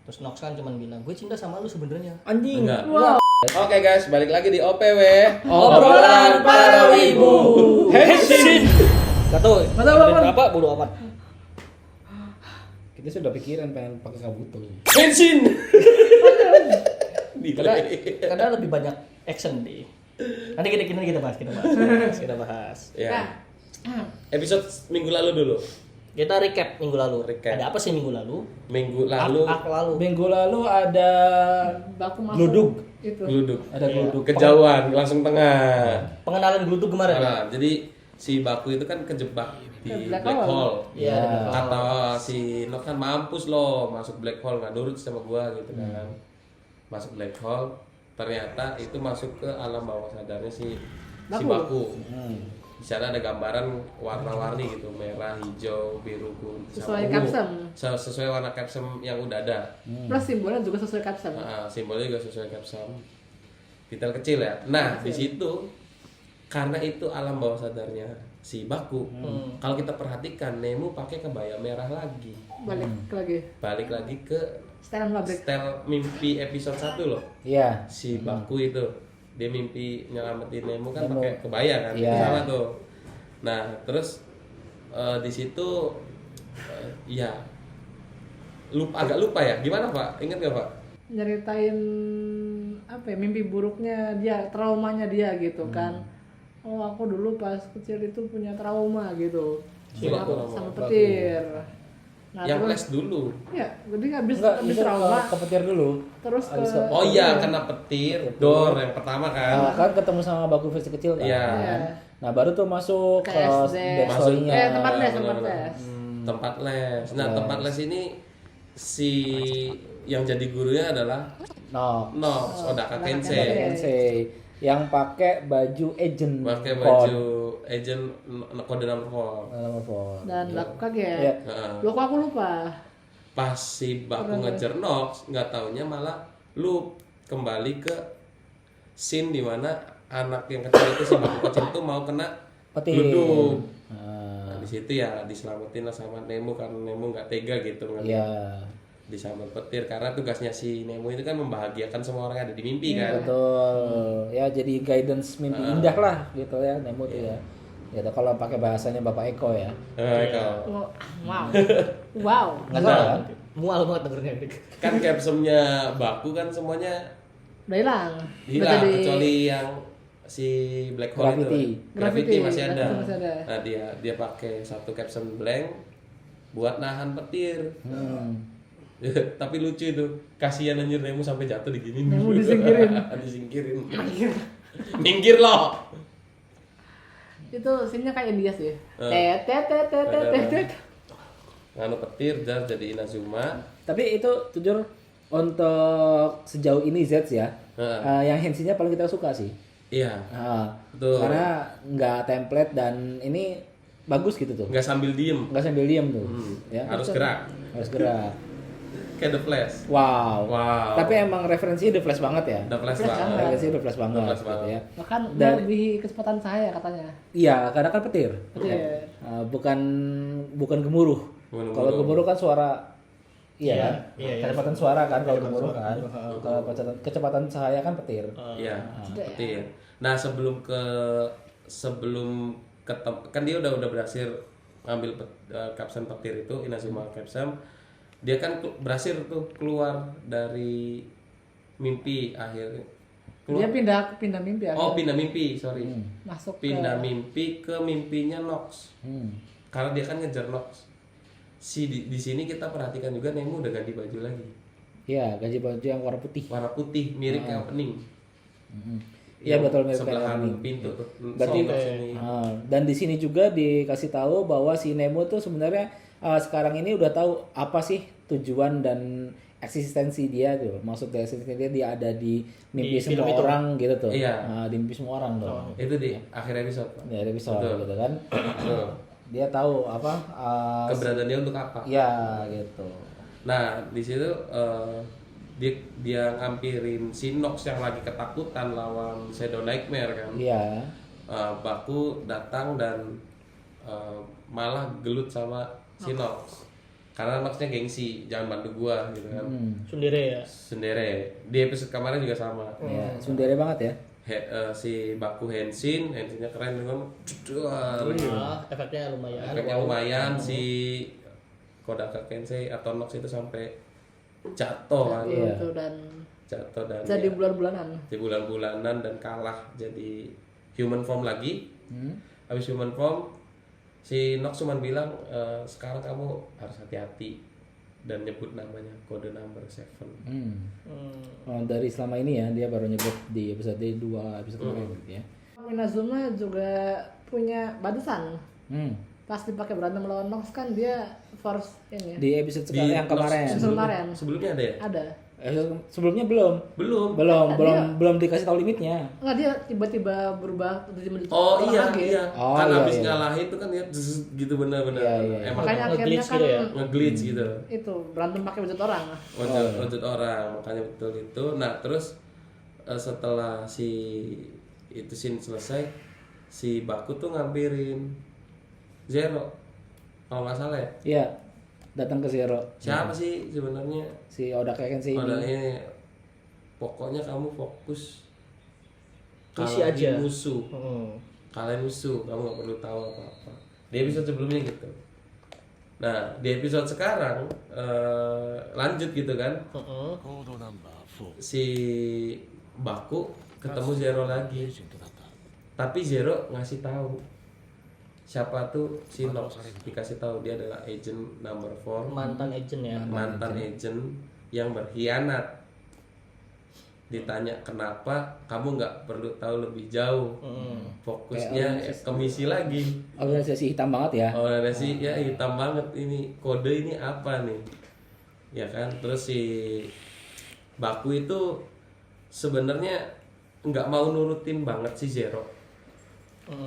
Terus Nox kan cuman bilang, gue cinta sama lu sebenarnya. Anjing. Enggak. Wow. Oke guys, balik lagi di OPW. Obrolan para wibu. Henshin. Gak tau, apa bodo amat. Kita sudah pikiran pengen pakai Kabuto. Henshin. Karena lebih banyak action deh. Nanti kita bahas. Ya. Episode minggu lalu dulu. Kita recap minggu lalu. Recap. Ada apa sih minggu lalu? Minggu lalu Minggu lalu ada Baku masuk gluduk. itu. gluduk. Ada gluduk. Kejauhan langsung tengah. Pengenalan gluduk kemarin. Nah, jadi si Baku itu kan kejebak di Black Black Hole. Iya, ada Black Hole. Kata si Nok kan mampus lo masuk Black Hole, nggak nurut sama gua gitu kan. Masuk Black Hole, ternyata itu masuk ke alam bawah sadarnya si Baku. Di sana ada gambaran warna-warni gitu, merah, hijau, biru, kuning, Sesuai sama ungu. capsum. Sesuai warna capsum yang udah ada. Plus simbolnya juga sesuai capsum. Nah, simbolnya juga sesuai capsum. Detail kecil ya. Nah, di situ karena itu alam bawah sadarnya si Baku. Kalau kita perhatikan Nemo pakai kebaya merah lagi. Balik lagi ke Setelan pabrik. setel mimpi episode 1 loh. Iya. Si Baku itu dia mimpi nyelamatin Nemo kan Nemo. pakai kebaya kan. Iya. Itu salah tuh. Nah, terus di situ ya agak lupa ya. Gimana, Pak? Ingat gak, Pak? Nyeritain apa ya, mimpi buruknya dia, traumanya dia gitu kan. Oh, aku dulu pas kecil itu punya trauma gitu. Iya, Sama petir. Nah, yang terus les dulu. ya, jadi habis Enggak, habis itu trauma ke petir dulu. terus ke Habis ke- Oh iya, kena petir, door yang pertama Nah, kan. kan ketemu sama Baku versi kecil kan. Iya. Nah, baru tuh masuk Ke ke SD. backstory-nya. tempat les, tempat Benar-benar. les. Tempat les. Nah, Les. tempat les ini si yang jadi gurunya adalah No. Nox, Odaka Odaka Kensei. Sensei yang pakai baju agent. Pakai code. baju agent kode nomor 4. Nomor 4. Dan aku kaget. Iya. Loh, kok aku lupa. Pas si Baku ngejar Nox, nggak taunya malah loop kembali ke scene dimana anak yang kecil itu si Baku kecil itu mau kena Petir. gluduk. Nah, Nah, di situ ya diselamatin lah sama Nemo karena Nemo nggak tega gitu kan. iya. Diselamat petir karena tugasnya si Nemo itu kan membahagiakan semua orang yang ada di mimpi kan. Betul. Ya jadi guidance mimpi indah lah gitu ya Nemo tuh ya. Ya kalau pakai bahasanya Bapak Eko ya. Eko. Oh, wow. Wow. Enggak salah kan? Mual banget dengernya. Kan capsumnya Baku kan semuanya Udah hilang. hilang kecuali yang si Black Hole Gravity. itu. Gravity masih ada. Gravity masih ada. Nah, dia pakai satu capsum blank buat nahan petir. Tapi lucu itu. Kasihan anjir Nemo sampai jatuh diginin. Nemo disingkirin. Disingkirin. Minggir loh. Itu scene-nya kayak dia sih. Eh. Tet. Nganu petir dan jadi Inazuma. Tapi itu jujur untuk sejauh ini Z ya. Heeh. Yang Henshin-nya paling kita suka sih. Iya. Betul. Karena nggak template dan ini bagus gitu tuh. Nggak sambil diem. Nggak sambil diem tuh. Ya. Harus gerak. Harus gerak. Kayak The Flash. Wow. Wow. Tapi emang referensinya The Flash banget ya. The Flash Flash banget. Referensinya The Flash banget, The Flash gitu banget. ya. Bahkan Dan- melebihi kecepatan saya katanya. Iya, karena kan petir. Petir. Bukan gemuruh. Bukan Kalau gemuruh. gemuruh kan suara iya kan? iya. Kecepatan suara kan kalau Kecepatan gemuruh suara. kan. Kalau kecepatan cahaya kan petir. Iya, petir. Nah, sebelum kan dia udah berhasil ngambil kapsen petir itu Inazuma Capsum. Dia kan berhasil tuh keluar dari mimpi akhirnya. Dia pindah mimpi ya. Oh, pindah mimpi, sorry. Masuk Pindah mimpi ke mimpinya Nox. Karena dia kan ngejar Nox. Di sini kita perhatikan juga Nemo udah ganti baju lagi. Iya, gaji baju yang warna putih. Warna putih mirip kayak opening. Iya, Yang betul, mirip kayak sebelahan opening. pintu tuh. Berarti Nox ini. dan di sini juga dikasih tahu bahwa si Nemo tuh sebenarnya sekarang ini udah tahu apa sih tujuan dan eksistensi dia tuh. Maksud dari eksistensi dia ada di mimpi Di semua film itu. orang gitu tuh. Iya. Di mimpi semua orang tuh. Itu di akhir episode. Pak. Ya, episode Betul. gitu kan. Betul. Dia tahu apa Keberadaan dia untuk apa? ya gitu. Nah, di situ dia ngampirin si Nox yang lagi ketakutan lawan Shadow Nightmare kan. Iya. Baku datang dan malah gelut sama si Nox. karena Nox-nya gengsi, jangan bantu gua gitu kan. Sendiri ya. Sendiri. Di episode kemarin juga sama. Ya, sundere banget ya. Si Baku Henshinnya keren dengan Ah, efeknya lumayan. efeknya Wow. lumayan. Si Kodaka Kensei atau Nox itu sampai jatuh kan. Iya. Itu dan Jatuh dan jadi ya, bulan-bulanan. di bulan-bulanan dan kalah jadi human form lagi. Habis human form si Nox cuma bilang sekarang kamu harus hati-hati dan nyebut namanya kode number 7. Oh, dari selama ini ya dia baru nyebut di episode 2 episode kemarin gitu ya. Inazuma juga punya batasan. Hmm. Pas dipakai berantem lawan Nox kan dia force ini ya. Di episode sekarang yang kemarin. Episode kemarin. Sebelumnya ada ya? Ada. Sebelumnya belum. Belum. Belum dikasih tahu limitnya. Enggak, dia tiba-tiba berubah jadi Oh orang iya lagi. iya. Oh, Kan iya, habis iya. ngalahin itu kan ya gitu benar-benar. Iya. Emang Makanya akhirnya nge-glitch kan gitu ya? nge-glitch gitu. itu berantem pakai wujud orang. Wujud orang, makanya betul itu. Nah, terus setelah si itu scene selesai, si Baku tuh ngampirin Zero. Kalau nggak salah ya. Iya. Datang ke Zero. Siapa sih sebenarnya? Si Odaka Kensei Pada ini. ini pokoknya kamu fokus Isi kalahin aja. musuh. Hmm. Kalian musuh, kamu nggak perlu tahu apa-apa. Di episode sebelumnya gitu. Nah, di episode sekarang lanjut gitu kan. Heeh. Si Baku ketemu Zero lagi. Tapi Zero ngasih tahu siapa tuh si Nox, dikasih tahu dia adalah agent number 4, Mantan agent ya. mantan agent yang berkhianat. Ditanya kenapa kamu nggak perlu tahu lebih jauh, fokusnya ke misi lagi. Organisasi hitam banget ya. Organisasi ya hitam banget ini, kode ini apa nih, ya kan. Terus si Baku itu sebenarnya nggak mau nurutin banget si Zero,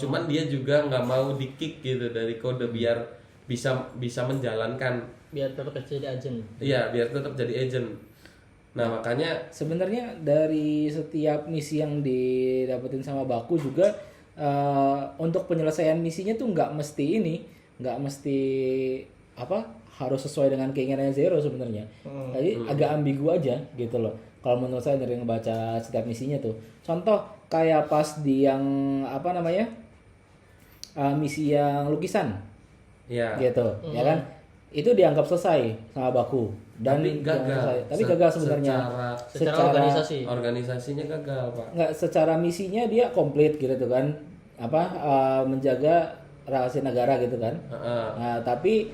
cuman dia juga nggak mau di kick gitu dari kode biar bisa menjalankan, Biar tetap jadi agent. iya biar tetap jadi agent. Nah makanya Sebenarnya dari setiap misi yang didapetin sama Baku juga untuk penyelesaian misinya tuh nggak mesti harus sesuai dengan keinginannya Zero sebenarnya. Jadi agak ambigu aja gitu loh. Kalau menurut saya dari ngebaca setiap misinya tuh. Contoh kayak pas di yang misi yang lukisan ya gitu, ya kan? Itu dianggap selesai sama Baku dan tapi gagal. tapi gagal sebenarnya. Secara organisasi. Organisasinya gagal pak. Nggak, secara misinya dia komplit gitu tuh kan, menjaga rahasia negara gitu kan. Nah tapi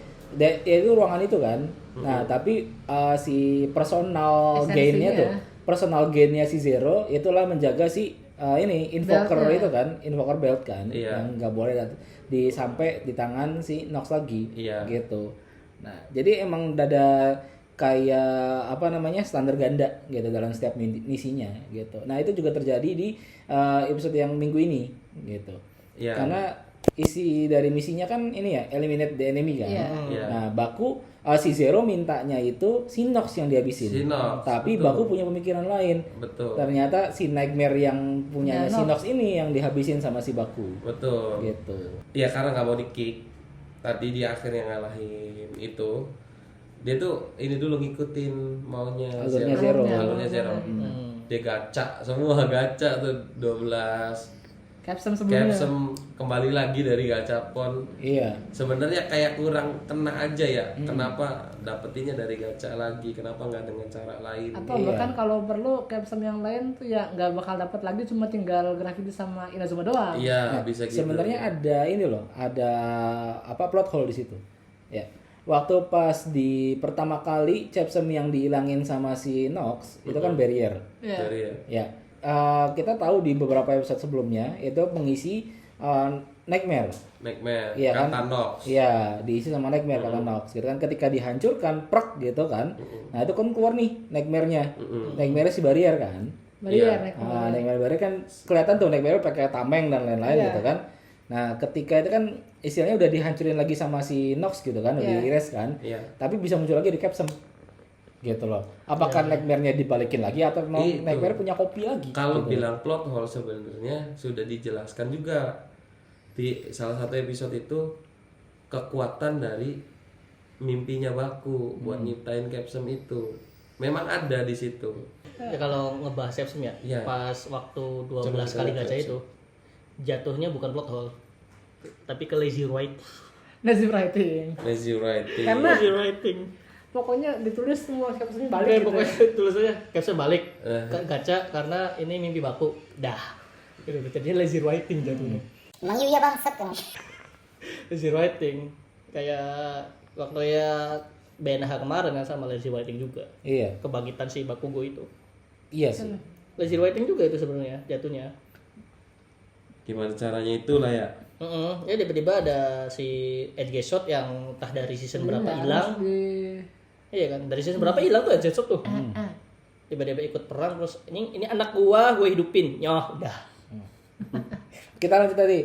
itu ruangan itu kan. Nah tapi si personal Esensinya. personal gainnya si Zero itulah menjaga si invoker Beltnya. itu kan, invoker belt kan, Iya. yang nggak boleh sampai di tangan si Nox lagi. Iya. Gitu. Nah jadi emang udah ada kayak standar ganda gitu dalam setiap misinya gitu. Nah itu juga terjadi di episode yang minggu ini gitu. Iya. Karena isi dari misinya kan ini ya, eliminate the enemy kan. Iya. Iya. Nah Baku si Zero mintanya itu si Nox yang dihabisin. Si Nox, Tapi betul. Baku punya pemikiran lain. Betul. Ternyata si Nightmare yang punya Ya, si Nox. Nox ini yang dihabisin sama si Baku. Betul. Gitu. Ya karena nggak mau di kick. Tadi di akhirnya ngalahin itu. Dia tuh ini dulu ngikutin maunya Alurnya Zero. Alurnya Zero. Dia gacha, semua gacha tuh 12 Capsum sebelumnya. Capsum kembali lagi dari gachapon. Iya. Sebenarnya kayak kurang kena aja ya. Kenapa dapetinnya dari gacha lagi? Kenapa nggak dengan cara lain? Atau Iya. bahkan kalau perlu capsum yang lain tuh ya nggak bakal dapat lagi, cuma tinggal Graffiti sama Inazuma doang. Iya, bisa gitu. Sebenarnya ada ini loh, ada plot hole di situ. Ya. Waktu pas di pertama kali Capsum yang dihilangin sama si Nox itu kan barrier. Iya. Dari ya. Ya. Kita tahu di beberapa episode sebelumnya itu pengisi Nightmare. Nightmare, Iya kan? kata Nox. Iya, diisi sama Nightmare kata Nox. Gitu kan ketika dihancurkan prok gitu kan. Nah, itu kan keluar nih Nightmare-nya. Nightmare si barrier kan. Barrier, Iya. Nightmare barrier kan kelihatan tuh Nightmare pakai tameng dan lain-lain Iya. gitu kan. Nah, ketika itu kan istilahnya udah dihancurin lagi sama si Nox gitu kan, udah Iya. di-erase kan. Iya. Tapi bisa muncul lagi di Capsum. Gitu loh. Apakah Nightmare-nya dibalikin lagi atau Itu. Nightmare punya kopi lagi? Kalau gitu. bilang plot hole sebenarnya sudah dijelaskan juga di salah satu episode itu, kekuatan dari mimpinya Baku buat nyiptain caption itu. Memang ada di situ. Ya kalau ngebahas Capsum ya, Iya. pas waktu 12 Coba kali kita lihat gacha Capsum. itu jatuhnya bukan plot hole, tapi ke lazy writing. Lazy writing. Lazy writing. Karena- Lazy writing. Pokoknya ditulis semua captionnya balik Oke, gitu. pokoknya tulisannya caption balik Eh. ke gacha karena ini mimpi Baku. Dah. Gitu, jadinya lazy writing jatuhnya. Emang iya bangsat kamu. Lazy writing kayak waktu ya BNH kemarin kan sama lazy writing juga. Iya. Kebangkitan si Bakugo itu. Iya sih. Lazy writing juga itu sebenarnya jatuhnya. Gimana caranya itulah ya. Ya tiba-tiba ada si Edge Shot yang entah dari season berapa hilang. Iya kan, dari season berapa hilang tuh Edge Shot tuh. Tiba-tiba ikut perang terus ini anak gua hidupin. Nyoh, udah. Kita lanjut tadi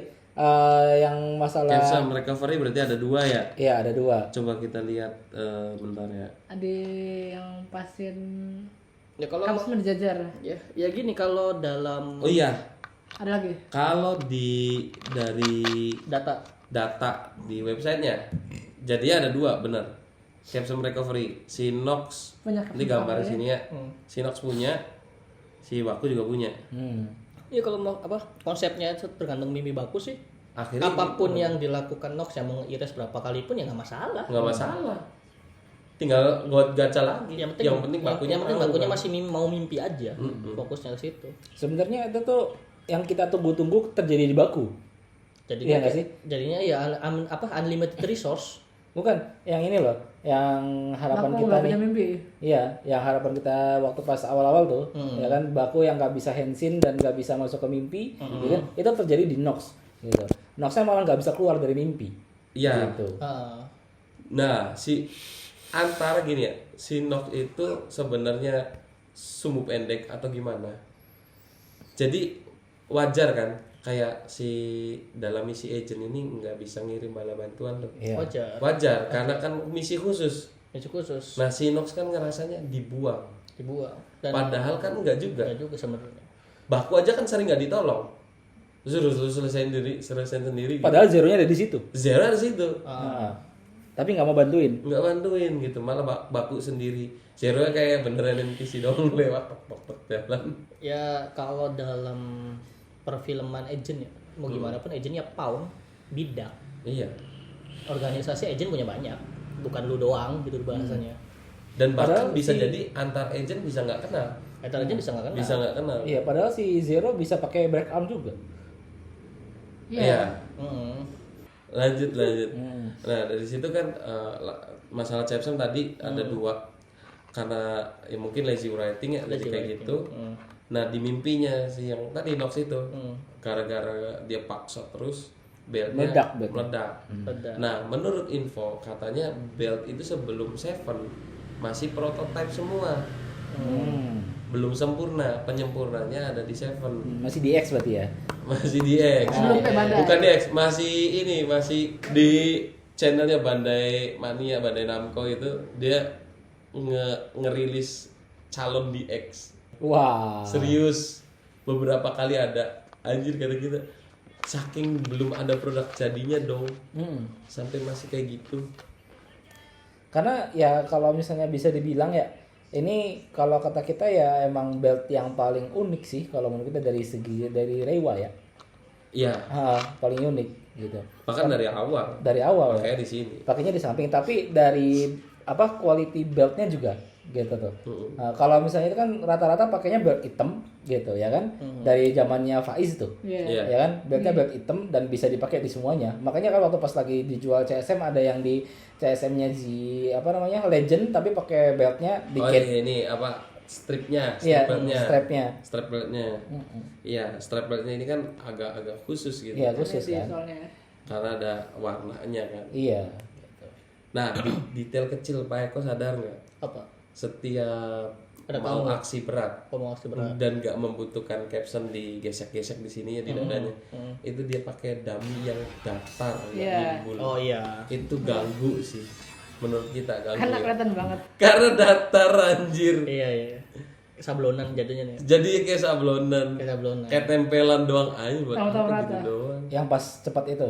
yang masalah. Caption recovery berarti ada 2 ya. Iya, ada 2. Coba kita lihat bentar ya. Ada yang pasien Ya kalau kampusnya dijajar. ya gini kalau dalam Oh iya, Ada lagi. kalau dari data di websitenya, jadi ada 2 bener. Caption recovery, si Nox, Punya ini gambar recovery. sini ya. Si Nox punya, si Baku juga punya. ya kalau mau apa konsepnya itu tergantung mimpi Baku sih. Akhirnya Apapun yang dilakukan Nox yang mau ngiris berapa kali pun ya nggak masalah. nggak masalah. Tinggal buat gacha lagi. Yang penting Bakunya yang penting mau, Bakunya kan? masih mau mimpi aja. Fokusnya ke situ. Sebenarnya itu tuh yang kita tunggu-tunggu terjadi di Baku. Jadi Iya nggak sih? Jadinya ya unlimited resource. Bukan, yang ini loh, yang harapan Aku kita nggak nih. punya mimpi. Iya, yang harapan kita waktu pas awal-awal tuh, ya kan, Baku yang nggak bisa hensin dan nggak bisa masuk ke mimpi, ya kan, itu terjadi di Nox, gitu. Noxnya malah nggak bisa keluar dari mimpi, Iya. gitu. Ah, Nah, si antara gini ya, si Nox itu sebenarnya sumbu pendek atau gimana? Jadi wajar kan, kayak si dalam misi agent ini nggak bisa ngirim bala bantuan loh. Iya. wajar. Karena kan misi khusus. Misi khusus Nah, si Nox kan ngerasanya dibuang. dibuang. Dan Padahal kan enggak juga. nggak juga sebenarnya. Baku aja kan sering nggak ditolong. Terus selesaiin sendiri. Gitu. Padahal zeronya ada di situ. Zero di situ. Nah, tapi nggak mau bantuin. Nggak bantuin gitu, malah Baku sendiri. Zero kayak beneran NPC dong lewat tok jalan. Ya kalau dalam perfilman agent ya mau gimana pun agentnya pound bidak. Iya. Organisasi agent punya banyak, bukan lu doang gitu bahasanya. Dan bahkan Padahal bisa si- jadi antar agent bisa nggak kenal. Antar agent bisa nggak kenal. Bisa nggak kenal. Iya, padahal si Zero bisa pakai break arm juga. Iya. Mm. Lanjut. Nah, dari situ kan masalah Chapsam tadi ada 2. Karena ya mungkin lazy writing ya, jadi kayak gitu. Nah, di mimpinya si yang tadi Nox itu gara-gara dia paksa terus beltnya Meledak. Beda. Nah, menurut info katanya belt itu sebelum Seven masih prototype semua. Belum sempurna, penyempurnanya ada di Seven. Masih di X berarti ya. Masih di X. Belum kayak Bandai. Bukan di X, masih di channelnya Bandai Mania, Bandai Namco itu dia ngerilis calon di X. Wah. Serius. Beberapa kali ada. Anjir kata kita. Saking belum ada produk jadinya dong. Sampai masih kayak gitu. Karena ya kalau misalnya bisa dibilang ya, ini kalau kata kita ya emang belt yang paling unik sih kalau menurut kita dari Reiwa ya. Iya. Paling unik gitu. Bahkan dari awal. Dari awal ya. Kayak di sini. Pakainya di samping, tapi dari quality beltnya juga gitu tuh. Nah, kalau misalnya itu kan rata-rata pakainya belt hitam gitu ya kan, dari zamannya Faiz tuh. Iya. Ya kan, beltnya belt hitam dan bisa dipakai di semuanya. Makanya kan waktu pas lagi dijual CSM ada yang di CSM-nya di Legend tapi pakai beltnya Oh dikit. ini apa stripnya, Iya, beltnya. strap Strap-beltnya. Iya, strap-beltnya ini kan agak khusus gitu. Iya, khusus Sih, kan. soalnya. Karena ada warnanya kan. Iya. Nah, detail kecil Pak Eko sadar nggak? Apa? Setiap Ada mau tahu. aksi berat Promosi berat. dan nggak membutuhkan caption digesek-gesek di sini ya di dadanya. Itu dia pakai dummy yang datar Iya. gimbul. Oh iya. Itu ganggu sih. Menurut kita ganggu. Karena ya. kelihatan banget. Karena datar anjir. Iya. Sablonan jadinya nih. Jadi kayak sablonan. Kayak sablonan. Kayak tempelan doang aja buat Tahu-tahu apa rata. gitu doang. Yang pas cepat itu.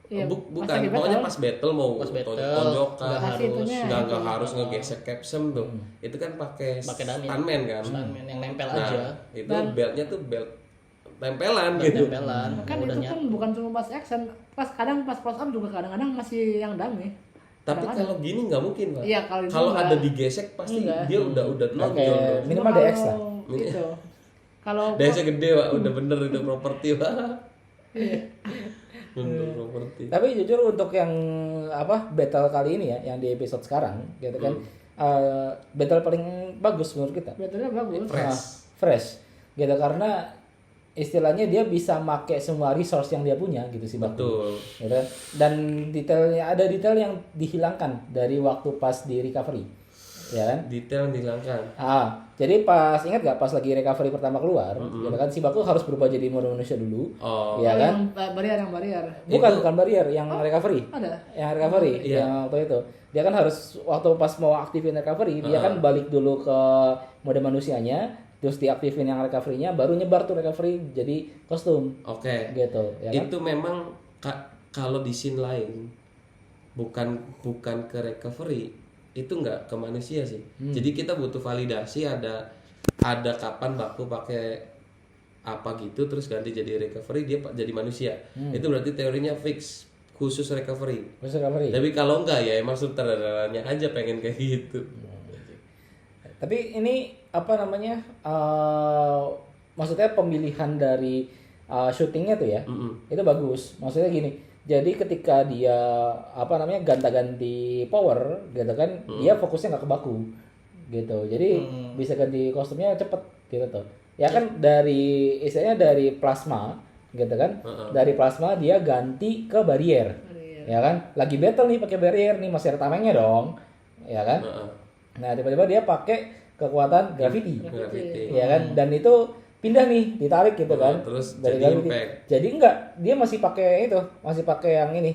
Iya, bukan, pas lagi pokoknya battle. pas battle mau Pas battle, tonjokan, nggak Kasih itunya, nggak itu. harus ngegesek capsem tuh. Itu kan pakai Pakai dummy. stuntman kan. Stuntman yang nempel Nah, aja. itu beltnya tuh belt tempelan Belt gitu. tempelan. Kan udah itu nyatu. kan bukan cuma pas action, pas close up juga kadang-kadang masih yang dummy. Tapi Kadang-kadang. kalau gini nggak mungkin, Pak. Iya, kalau itu Kalau enggak. ada digesek pasti Enggak. dia udah nonjol. Oke, tuh. minimal Cuma DX lah. kalau Itu. Kalau DS-nya gede, Pak. Udah bener itu properti, Pak. Bener properti. Tapi jujur untuk yang battle kali ini ya, yang di episode sekarang, gitu kan, battle paling bagus menurut kita. battle-nya bagus. Fresh. Fresh, gitu karena istilahnya dia bisa make semua resource yang dia punya gitu sih Baku. Betul. Gitu kan. Dan ada detail yang dihilangkan dari waktu pas di recovery, ya kan? Detail yang dihilangkan. Jadi pas ingat gak pas lagi recovery pertama keluar, gitu kan si Baku harus berubah jadi manusia dulu, Oh. ya kan? Yang barier. Bukan barrier, yang recovery. Ada. Yang recovery, Iya. yang waktu itu. Dia kan harus waktu pas mau aktifin recovery, dia kan balik dulu ke mode manusianya, terus diaktifin yang recovery-nya, baru nyebar tuh recovery jadi kostum. Oke. Gitu, ya kan? Itu memang kalau di scene lain bukan ke recovery, itu nggak ke manusia sih. Jadi kita butuh validasi ada kapan Baku pakai apa gitu terus ganti jadi recovery dia jadi manusia. Itu berarti teorinya fix khusus recovery. Terus recovery. Tapi kalau enggak ya emang sutradaranya aja pengen kayak gitu. Tapi ini maksudnya pemilihan dari syutingnya tuh ya, itu bagus. Maksudnya gini, jadi ketika dia ganti power, gitu kan, dia fokusnya nggak ke Baku, gitu. Jadi bisa ganti kostumnya cepet, gitu tuh. Ya kan dari istilahnya dari plasma, gitu kan, dari plasma dia ganti ke barrier, ya kan. Lagi battle nih pakai barrier nih masih ada tamengnya dong, ya kan. Nah tiba-tiba dia pakai kekuatan gravity, Gravity. ya kan, dan itu pindah nih ditarik gitu kan, terus dari jadi gravity. impact. Jadi enggak, dia masih pakai yang ini,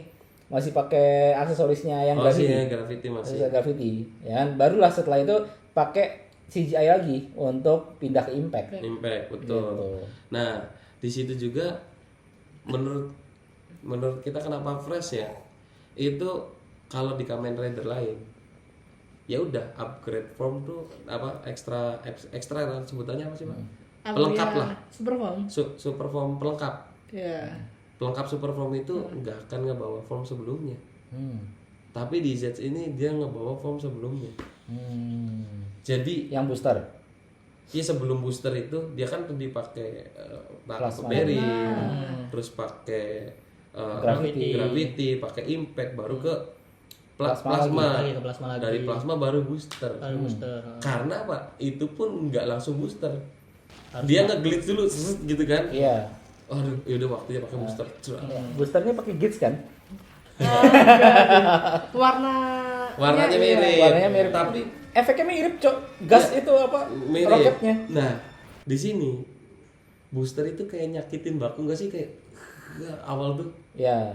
masih pakai aksesorisnya yang Masih gravity, ya, gravity masih. aksesoris gravity, ya kan. Barulah setelah itu pakai CGI lagi untuk pindah ke impact. Impact, betul. Gitu. Nah, di situ juga menurut kita kenapa fresh ya? Itu kalau di Kamen Rider lain ya udah upgrade form tuh ekstra kan sebutannya apa sih, Pak? Pelengkap lah. Super form. Super form pelengkap. Iya. Pelengkap super form itu nggak akan ngebawa form sebelumnya. Hmm. Tapi di Z ini dia ngebawa form sebelumnya. Jadi Yang booster. iya sebelum booster itu dia kan dipakai Plasma. berry, terus pakai gravity, pakai impact, baru ke plasma. Lagi ke plasma lagi. Dari plasma baru booster. Baru booster. Karena apa? Itu pun nggak langsung booster. Dia nge-glitch dulu gitu kan. Iya. Aduh, yaudah waktunya pakai booster. Boosternya pakai gauge kan? Warnanya mirip. Warnanya mirip. Tapi Efeknya mirip, Cok. Gas itu mirip. roketnya. Nah, di sini booster itu kayak nyakitin Baku nggak sih kayak awal tuh Ya.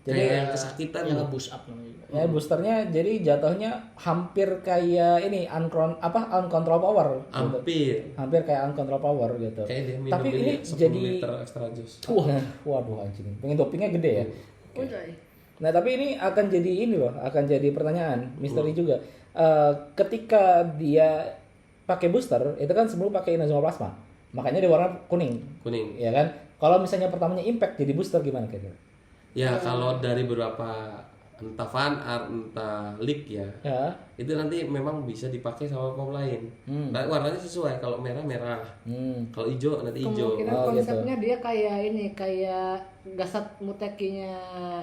jadi kayak kesakitan yang loh. nge-boost up namanya. Ya boosternya jadi jatuhnya hampir kayak ini uncontrol power. Hampir kayak uncontrol power gitu. Kayak dia minum Tapi ini 10 jadi liter extra jus. waduh anjing. Pengen dopingnya gede ya. Udah. Nah, tapi ini akan jadi akan jadi pertanyaan misteri juga. Ketika dia pakai booster, itu kan sebelum pakai Inazuma Plasma. Makanya dia warna kuning. Kuning. Ya kan? Kalau misalnya pertamanya impact jadi booster gimana kira-kira? Ya kalau dari beberapa entah fan art entah leak ya, Ya. itu nanti memang bisa dipakai sama form lain. Nah, warnanya sesuai. Kalau merah merah, kalau hijau nanti hijau. Kemungkinan Oh, konsepnya dia kayak Gasat Mutekinya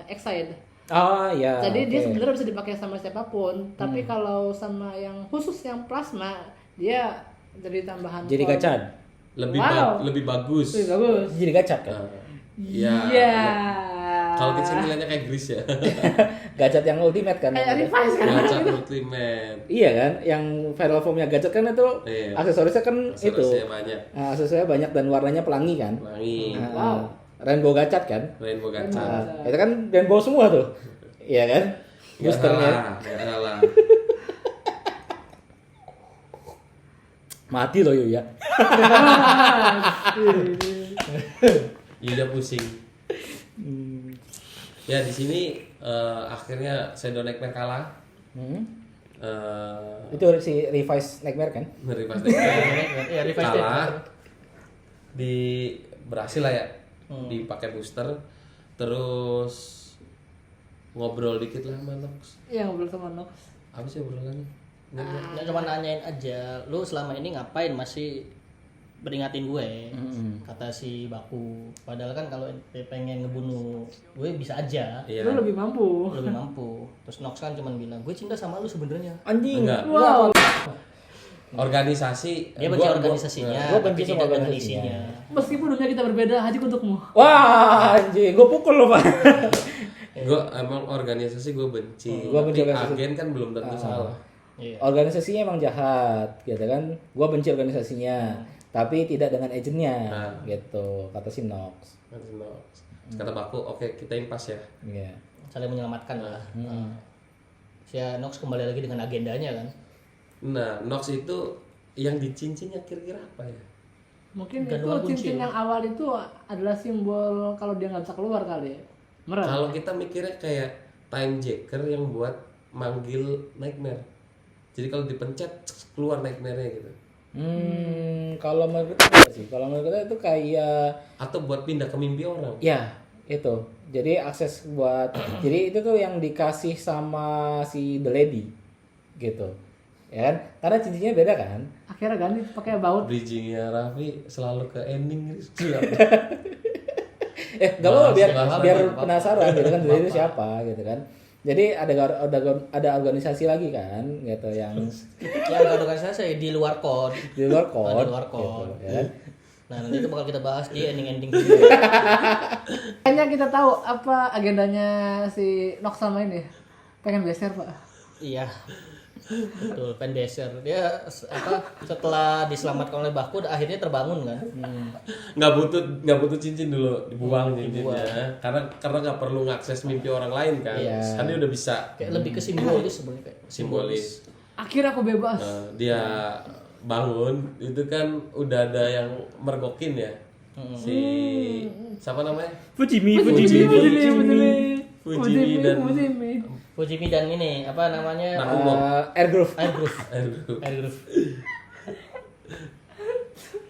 Exide. Ah, ya. Jadi dia oke. sebenarnya bisa dipakai sama siapapun, tapi kalau sama yang khusus yang plasma dia jadi tambahan. Jadi form. gacan. Lebih bagus. Wih, bagus. Jadi gacat kan? Nah, ya. Iya. Kalau kecil nilainya kayak Gris ya. Gacat yang ultimate kan? Kayak revise kan. Gacha Ultimate. Iya kan? Yang viral formnya gacat kan itu Iya. aksesorisnya kan itu. Aksesorisnya banyak. Nah, aksesorisnya banyak dan warnanya pelangi kan? Wangi. Nah, Rainbow gacat kan? Rainbow Gacha. Nah, itu kan rainbow semua tuh. Iya kan? Nggak Boosternya. Nggak salah. Mati loh ya. Iya udah pusing. Ya di sini akhirnya Shadow Nightmare kalah. Itu si Revise Nightmare kan? Revise Nightmare Ya, revise kalah. date. Berhasil lah ya. Dipakai booster. Terus ngobrol dikit lah sama Nox. Iya, ngobrol sama Nox. Apa sih obrolannya? Nggak cuma nanyain aja, lu selama ini ngapain masih beringatin gue, kata si Baku. Padahal kan kalau pengen ngebunuh gue bisa aja, Iya. Lu lebih mampu. lebih mampu. Terus Nox kan cuma bilang, gue cinta sama lu sebenarnya. Anjing. Enggak. Wow. Organisasi. Dia benci organisasinya, Gua tapi benci sama tidak dengan organisasinya. isinya. Meskipun dunia kita berbeda, hati untukmu. Wah, anjing, gue pukul lo, Pak. Gue emang organisasi gue benci. Gua benci Tapi organisasi. agen kan belum tentu salah. Iya. Organisasinya emang jahat, gitu kan? Gue benci organisasinya, tapi tidak dengan agennya, Nah. gitu. Kata si Nox. Kata Baku, oke kita impas ya. Iya. Saling menyelamatkan lah. Si Nox kembali lagi dengan agendanya kan. Nah, Nox itu yang dicincinnya kira-kira apa ya? Mungkin Gantungan itu kunci. cincin yang awal itu adalah simbol kalau dia nggak bisa keluar kali. Meren. Kalau kita mikirnya kayak time jacker yang buat manggil Nightmare. Jadi kalau dipencet keluar Nightmare-nya gitu. Kalau menurut kita enggak sih. Kalau menurut kita itu kayak Atau buat pindah ke mimpi orang. ya itu. Jadi akses buat jadi itu tuh yang dikasih sama si The Lady, gitu. Ya kan? Karena cincinnya beda kan? Akhirnya ganti pakai baut. Bridging-nya Raffi selalu ke ending gitu. Gak apa-apa biar Bahas, biar bahas. penasaran gitu kan The Lady itu siapa gitu kan. Jadi ada organisasi lagi kan gitu yang Yang gak organisasi di luar kod. di luar kod. Di luar kod. Gitu, ya kan? Nah nanti itu bakal kita bahas di ending-ending. Kayaknya kita tahu apa agendanya si Nox sama ini. Pengen geser, Pak. Iya. Betul, pendeser. Dia setelah diselamatkan oleh Baku akhirnya terbangun kan. nggak butuh cincin dulu dibuang cincinnya karena nggak perlu ngakses mimpi orang lain kan. Iya. Kan dia udah bisa Kayak lebih ke simbolis sebenarnya kayak. simbolis. Akhirnya aku bebas. Dia bangun itu kan udah ada yang mergokin ya. Si siapa namanya? Fujimi Fujimi dan Fujimi dan ini apa namanya? Nakumo. Air Groove. Airgroove.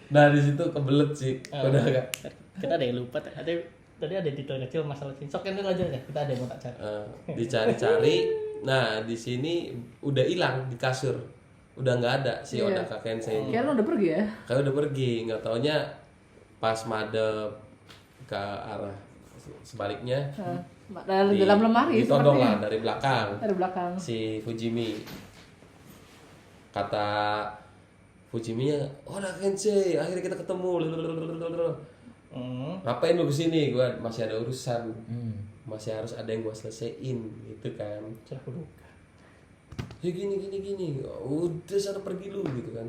Nah di situ kebelet sih. Udah agak Kita ada yang lupa. Tadi ada detail kecil masalah sini. Sok ini aja ya. Kita ada yang mau tak cari. dicari-cari. Nah di sini udah hilang di kasur. Udah nggak ada si Iya. Odaka Kensei ini. Kayaknya udah pergi ya. Kayak udah pergi, nggak taunya pas madep ke arah sebaliknya Dari dalam lemari ditodong sepertinya. lah dari belakang Dari belakang. si Fujimi. Kata Fujimi-nya, oh udah Kensei, akhirnya kita ketemu. Ngapain lu kesini? Gua masih ada urusan, masih harus ada yang gua selesaiin gitu kan. Ya gini, udah sana pergi lu gitu kan.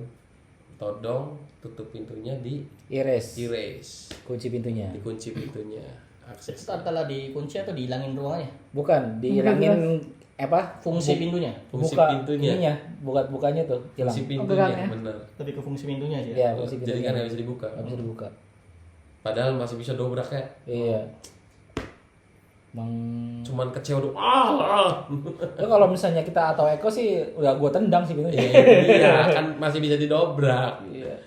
Todong, tutup pintunya, Erase. Kunci pintunya. dikunci pintunya. Akses. Itu antara dikunci atau dihilangin ruangannya? Bukan, dihilangin apa? Fungsi pintunya. Fungsi Buka pintunya. ininya, bukanya tuh hilang. Fungsi Oh, pintunya, ya. bener. Lebih ke fungsi pintunya aja. Iya, fungsi Jadi pintunya. kan nggak bisa dibuka. Nggak bisa dibuka. Padahal masih bisa dobrak ya. Iya. Bang, Cuman kecewa doang. ya kalau misalnya kita atau Eko sih udah gua tendang sih pintunya. Iya, kan masih bisa didobrak. Iya.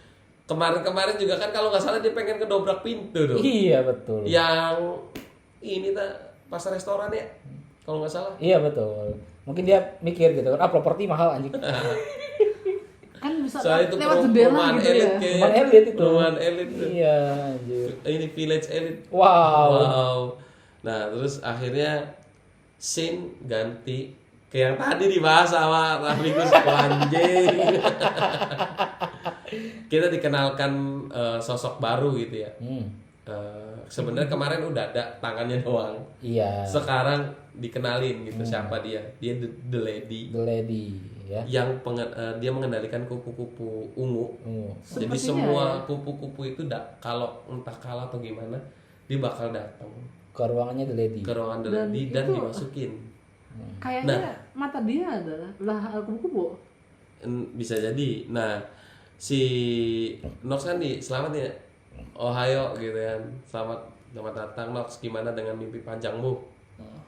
Kemarin juga kan kalau nggak salah dia pengen kedobrak pintu tuh. Iya betul. Yang ini pas restoran ya. Kalau nggak salah. Iya betul. Mungkin dia mikir gitu kan, properti mahal anjing. Kan bisa Soalnya itu lewat jendela perumahan gitu elit ya. kayak. Perumahan elit itu. Perumahan elit tuh. Iya, anjir. Ini village elit. Wow. Nah, terus akhirnya scene ganti ke yang tadi dibahas sama Rafikus anjing. Kita dikenalkan sosok baru gitu ya. Sebenarnya kemarin udah ada tangannya doang. Iya. Sekarang dikenalin gitu siapa dia. Dia the lady The Lady ya. yang dia mengendalikan kupu-kupu ungu. Jadi semua kupu-kupu itu kalau entah kalah atau gimana dia bakal datang Ke ruangannya The Lady. ke ruangan The Dan Lady dan itu- dimasukin. Kayaknya mata dia adalah kupu-kupu. Bisa jadi. Nah, si Nox kan selamat ya. Ohio gitu kan. Selamat datang Nox, gimana dengan mimpi panjangmu?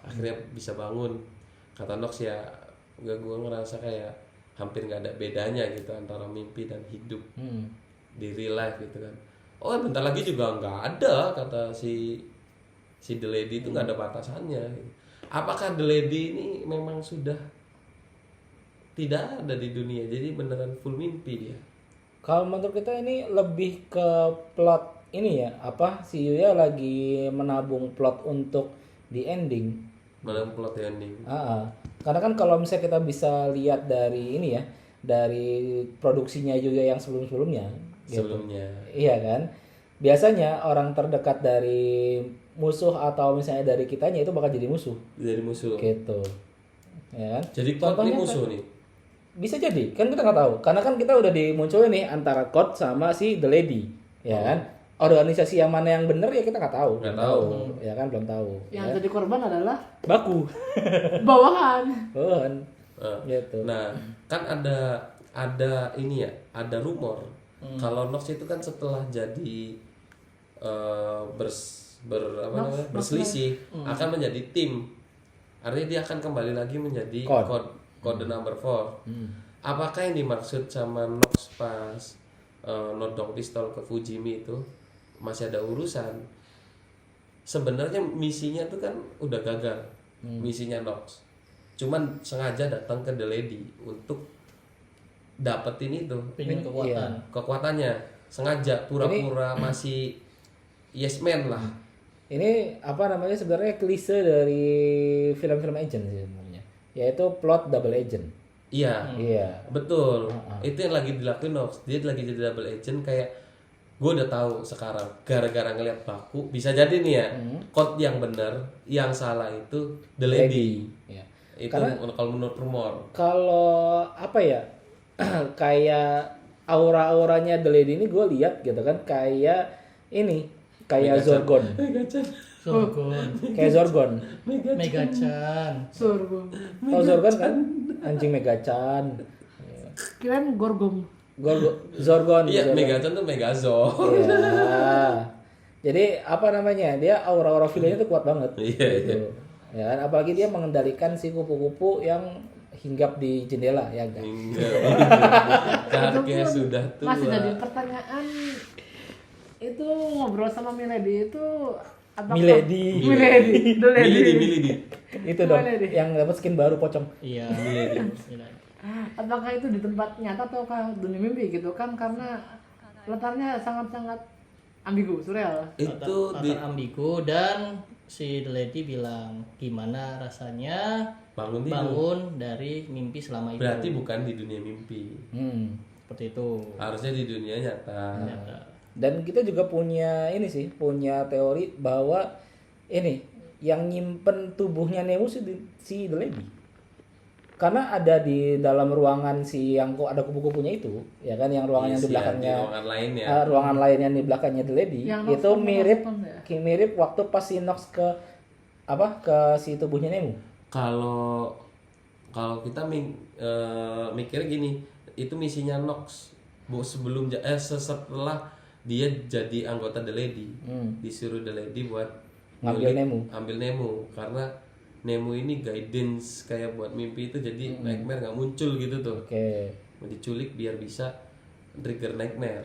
akhirnya bisa bangun. Kata Nox ya, gue ngerasa kayak hampir nggak ada bedanya gitu antara mimpi dan hidup di real life gitu kan. Oh bentar lagi juga nggak ada, kata si The Lady itu nggak ada batasannya. Apakah The Lady ini memang sudah tidak ada di dunia, jadi beneran full mimpi dia? Kalau menurut kita ini lebih ke plot ini ya, apa si Yuya lagi menabung plot untuk di ending. Dalam plot ending. Karena kan kalau misalnya kita bisa lihat dari ini ya, dari produksinya Yuya yang sebelum-sebelumnya. Sebelumnya. Iya kan? Biasanya orang terdekat dari musuh atau misalnya dari kitanya itu bakal jadi musuh. Jadi musuh. Gitu. Ya kan? Jadi Code ini musuh nih. Bisa jadi, kan kita nggak tahu. Karena kan kita udah dimunculin nih antara Code sama si The Lady, ya kan? Organisasi yang mana yang bener ya kita nggak tahu. Nggak tahu. Ya kan belum tahu. Yang jadi korban adalah Baku. bawahan. Gitu. Nah, kan ada ini ya, ada rumor kalau Nox itu kan setelah jadi berselisih akan menjadi tim. Artinya dia akan kembali lagi menjadi kode number 4. Apakah yang dimaksud sama Nox pas nodong pistol ke Fujimi itu masih ada urusan? Sebenarnya misinya tuh kan udah gagal. Misinya Nox. Cuman sengaja datang ke The Lady untuk dapetin itu. Pengen kekuatan. Kekuatannya. Sengaja pura-pura masih yes man lah. Ini apa namanya sebenarnya klise dari film-film agent sih sebenarnya. Yaitu plot double agent. Iya. Iya. Betul. Itu yang lagi dilakuin Nox. Dia lagi jadi double agent kayak gue udah tahu sekarang gara-gara ngeliat Baku bisa jadi nih ya. Code yang bener, yang salah itu The Lady. Iya. Itu kalau menurut rumor. Kalau apa ya? Kayak aura-auranya The Lady ini gue lihat gitu kan kayak ini kayak Zorgon. Zorgon. Kayak Zorgon. Megachan. Sorghum. Tahu Zorgon kan? Anjing Megachan. Kirain gorgom. Zorgon. Iya, Zorgon. Megachan tuh Megazord. Iya. Jadi apa namanya? Dia aura-aura villainnya tuh kuat banget. Iya, iya. Ya kan? Apalagi dia mengendalikan si kupu-kupu yang hinggap di jendela ya kan. Kakek sudah tua. Masih jadi pertanyaan itu ngobrol sama Milady itu apakah Milady. The Lady. Milady. Itu dong Milady. yang dapat skin baru pocong. Iya. Apakah itu di tempat nyata ataukah dunia mimpi gitu kan, karena letarnya sangat-sangat ambigu, surreal. Itu di Latar ambigu, dan si The Lady bilang gimana rasanya bangun dari mimpi selama itu. berarti bukan di dunia mimpi. Seperti itu. Harusnya di dunia nyata. Dan kita juga punya ini sih, punya teori bahwa ini yang nyimpen tubuhnya Nemo si The Lady. Karena ada di dalam ruangan si yang ada kupu-kupunya itu, ya kan, yang ruangan yang di belakangnya, ruangan lain ya. ruangan lain yang di belakangnya The Lady, Yang itu Nox mirip waktu pas si Nox ke si tubuhnya Nemo. Kalau kita mikir gini, itu misinya Nox sebelum setelah dia jadi anggota The Lady, disuruh The Lady buat ambil Nemo karena Nemo ini guidance kayak buat mimpi itu, jadi nightmare nggak muncul gitu tuh. Mau diculik biar bisa trigger nightmare.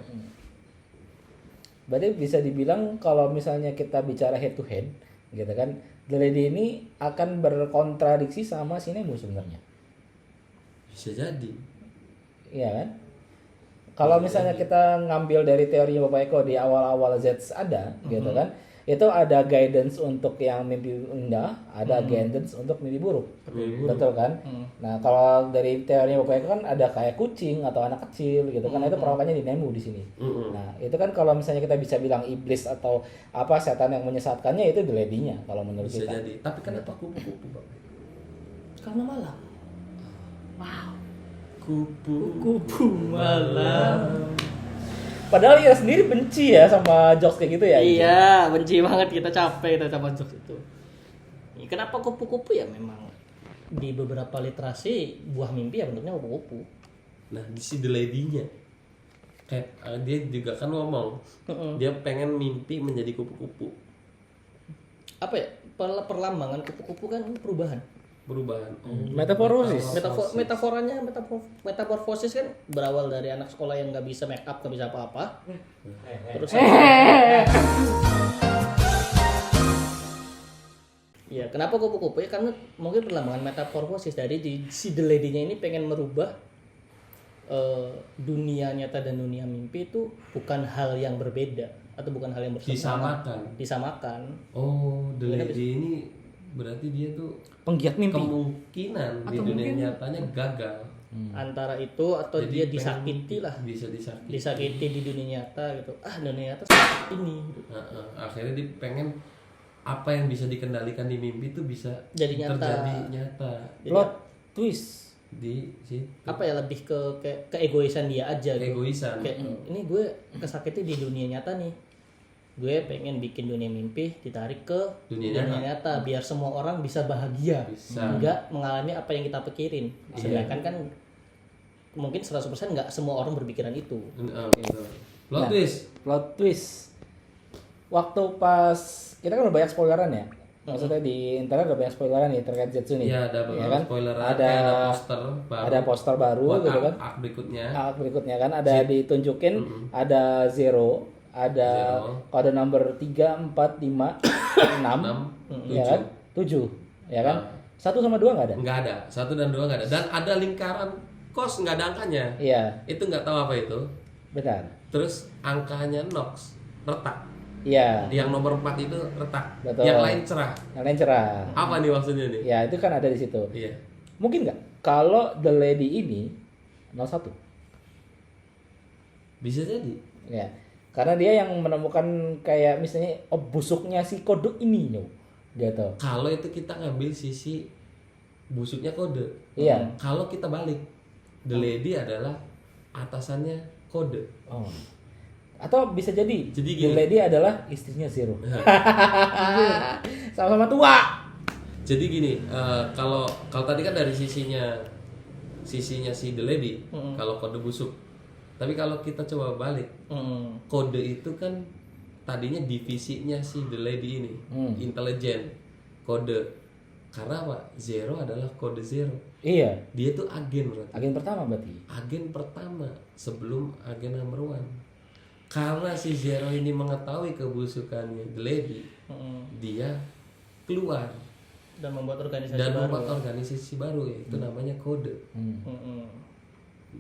Berarti bisa dibilang kalau misalnya kita bicara head to head gitu kan, The Lady ini akan berkontradiksi sama si Nemo sebenarnya. Bisa jadi. Iya kan? Kalau misalnya kita ngambil dari teorinya Bapak Eko di awal-awal Z ada gitu kan, itu ada guidance untuk yang mimpi indah, ada guidance untuk mimpi buruk. Betul kan? Nah, kalau dari teorinya Bapak Eko kan ada kayak kucing atau anak kecil gitu kan, itu perawakannya di Nemo di sini. Nah, itu kan kalau misalnya kita bisa bilang iblis atau apa setan yang menyesatkannya, itu The Lady-nya kalau menurut Bisa kita. jadi. Tapi kenapa kupu-kupu, Bang? Karena malam. Wow. Kupu malam. Padahal dia sendiri benci ya sama jokes kayak gitu ya. Iya, benci banget, kita capek kita sama jokes itu. Kenapa kupu-kupu ya, memang di beberapa literasi buah mimpi ya bentuknya kupu-kupu. Nah, di si The Lady-nya kayak dia juga kan ngomong dia pengen mimpi menjadi kupu-kupu. Apa ya? perlambangan kupu-kupu kan perubahan. Metamorfosis. Metamorfosis kan berawal dari anak sekolah yang nggak bisa make up, nggak bisa apa-apa. Terus ya kenapa kupu-kupu ya karena mungkin perlambangan metamorfosis dari si The Lady-nya ini pengen merubah dunia nyata dan dunia mimpi itu bukan hal yang berbeda atau bukan hal yang disamakan. Oh, The Lady ini berarti dia tuh Penggiat mimpi. kemungkinan di dunia nyatanya gagal. Antara itu atau Jadi dia pengen disakiti lah, bisa disakiti. disakiti di dunia nyata gitu. Dunia nyata seperti ini gitu. Akhirnya dia pengen apa yang bisa dikendalikan di mimpi itu bisa Jadi nyata. terjadi nyata Jadi Plot twist. di situ. apa ya lebih ke keegoisan dia aja gitu. Egoisan. Kayak ini gue kesakiti di dunia nyata nih, gue pengen bikin dunia mimpi ditarik ke Dunia nyata biar semua orang bisa bahagia, Bisa. nggak mengalami apa yang kita pikirin. Sedangkan kan mungkin 100% nggak semua orang berpikiran itu. Gitu. Plot twist. Plot twist. Waktu pas kita kan udah banyak spoileran ya. Maksudnya di internet udah banyak spoileran nih terkait Zetsu nih. Iya, ada Ya kan? spoileran, Ada kayak ada poster baru. Ada poster baru buat gitu kan. arc berikutnya. Arc berikutnya kan ada ditunjukin ada Zero, ada Zero. kode number 3, 4, 5, 6, ya kan? 7, ya kan? 1 sama 2 enggak ada? Enggak ada. 1 dan 2 enggak ada. Dan ada lingkaran kos enggak ada angkanya. Iya, Itu enggak tahu apa itu. benar. Terus angkanya Nox retak. Iya, Yang nomor 4 itu retak. Betul. Yang lain cerah. yang lain cerah. Apa nih maksudnya nih? Ya, itu kan ada di situ. Iya. Mungkin nggak kalau The Lady ini 01? Bisa jadi. Ya, karena dia yang menemukan kayak misalnya busuknya si kodok ini loh, gitu. Kalau itu kita ngambil sisi busuknya kode. Iya. Kalau kita balik, The Lady adalah atasannya kode. Oh. Atau bisa jadi, Jadi The gini. Lady adalah istrinya Zero. Sama-sama tua. Jadi gini, kalau tadi kan dari sisinya si The Lady, kalau kode busuk. Tapi kalau kita coba balik, kode itu kan tadinya divisinya si The Lady ini, intelijen, kode. Karena apa? Zero adalah kode zero. Iya, Dia tuh agen berarti. agen pertama berarti. Agen pertama sebelum agen number 1. Karena si Zero ini mengetahui kebusukannya The Lady, dia keluar Dan membuat organisasi dan baru. membuat organisasi baru ya, itu namanya kode.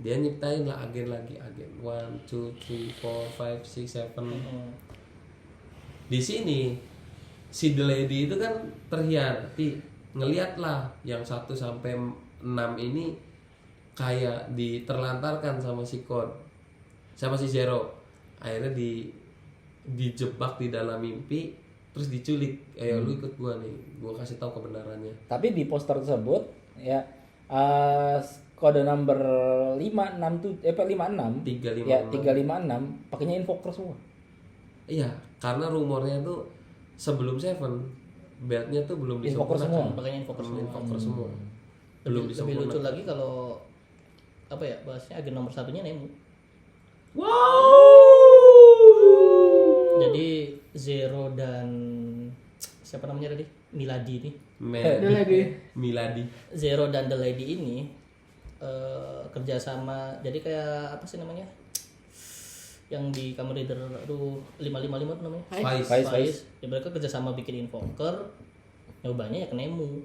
Dia nyiptain lah agen lagi, agen 1, 2, 3, 4, 5, 6, 7. Di sini si The Lady itu kan terhianati, ngeliat lah yang 1 sampai 6 ini kayak diterlantarkan sama si Zero. Akhirnya dijebak di dalam mimpi, terus diculik. Ayo lu ikut gua nih, gua kasih tahu kebenarannya. Tapi di poster tersebut ya kode number 56 56 356. ya 356 pakainya invoker semua. Iya, karena rumornya tuh sebelum Seven, bednya tuh belum Invoker disempurnakan. Makanya infokus Invoker semua. Belum lebih lucu disempurnakan. lagi kalau apa ya bahasnya agen nomor 1-nya Nemu. Jadi Zero dan siapa namanya tadi? Milady nih. The Lady. Milady. Zero dan The Lady ini kerjasama. Jadi kayak apa sih namanya? Yang di Kamen Rider 555 tuh namanya. Vice. Ya mereka kerjasama bikin invoker. Nyobanya ya ke Nemu.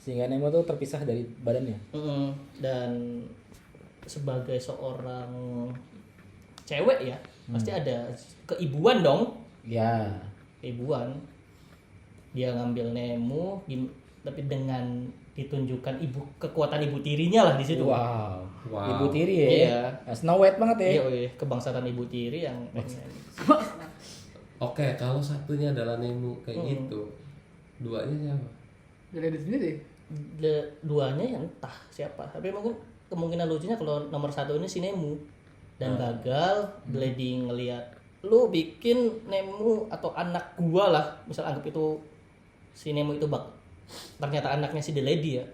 Sehingga Nemo tuh terpisah dari badannya. Dan sebagai seorang cewek ya pasti ada keibuan dong. Ya. Keibuan. Dia ngambil Nemu tapi dengan ditunjukkan kekuatan ibu tirinya lah di situ. Wow. Wow. Ibu tiri ya. Iya. Nah, Snow White banget ya. Iya, kebangsaan ibu tiri yang Oke, kalau satunya adalah Nemu kayak gitu. Duanya siapa? The Lady sendiri. Duanya yang entah siapa. Tapi mungkin kemungkinan lucunya kalau nomor 1 ini si Nemu dan gagal. The Lady ngelihat lu bikin Nemu atau anak gua lah, misal anggap itu si Nemu itu ternyata anaknya si The Lady ya.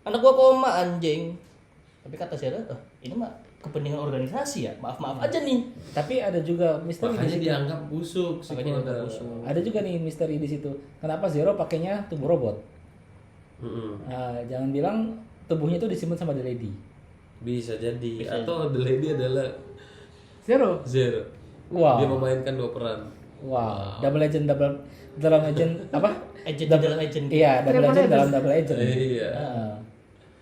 Anak gua koma anjing. Tapi kata Zero, ini mah kepentingan organisasi ya, maaf aja nih. Tapi ada juga misteri di Makanya situ. dianggap busuk si Makanya dianggap Connor. busuk. Ada juga nih misteri di situ. Kenapa Zero pakainya tubuh robot? Mm-mm. Nah, jangan bilang tubuhnya itu disimpan sama The Lady. Bisa jadi. Bisa Atau The Lady adalah Zero. Zero. Wow. Dia memainkan 2 peran. Wow. Double agent dalam agent apa? Agent di dalam agent. Iya, double Triple agent agent. dalam double agent. Iya. Ah.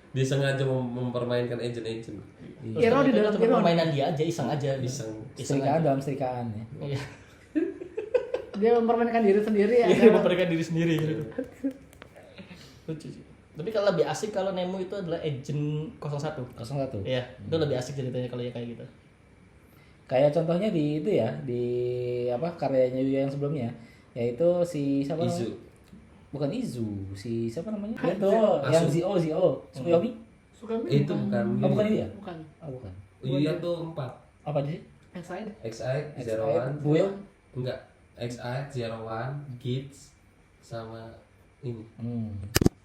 Dia sengaja mempermainkan agent-agent. Hero di dalam cuma hero. permainan dia aja, iseng aja. Iseng. Setrikaan dalam setrikaan ya. Iya. Dia mempermainkan diri sendiri ya. Dia memperkenalkan diri sendiri gitu. Lucu sih. Tapi kalau lebih asik kalau Nemo itu adalah agent 01. 01. Iya, itu lebih asik ceritanya kalau ya kayak gitu. Kayak contohnya di itu ya, di apa karyanya Yuya yang sebelumnya, yaitu si siapa namanya? Izu. Bukan Izu, si siapa namanya? Hai, Itu Asu. yang Zio, Tsukuyomi. Suka Itu bukan. Oh, bukan dia? Bukan. Oh, bukan. Yuya tuh 4. Apa sih? Inside. XI 01. Buyo. Enggak. XI 01, Kids sama ini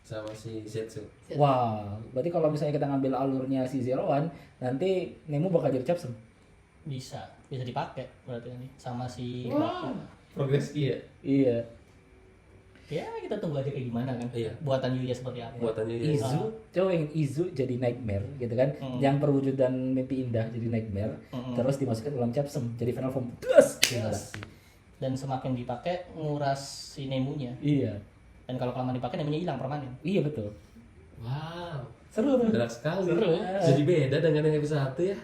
sama si Zetsu. Wah, berarti kalau misalnya kita ngambil alurnya si Zero One, nanti Nemo bakal jadi Chapsem. Bisa dipakai berarti ini sama si Wow. Progres ya. Iya. Ya kita tunggu aja kayak gimana kan. Iya. Buatan Yuya seperti apa. Buatannya dia. Izu, coba yang Izu jadi nightmare gitu kan, yang perwujudan mimpi indah jadi nightmare, terus dimasukkan dalam Chapsem jadi final form. Terus. Dan semakin dipakai nguras si Nemunya. Iya. Dan kalau kelamaan dipakai Nemunya hilang permanen. Iya betul. Wow. Seru tuh. Berat sekali. Seru. Jadi beda dengan yang episode 1 ya.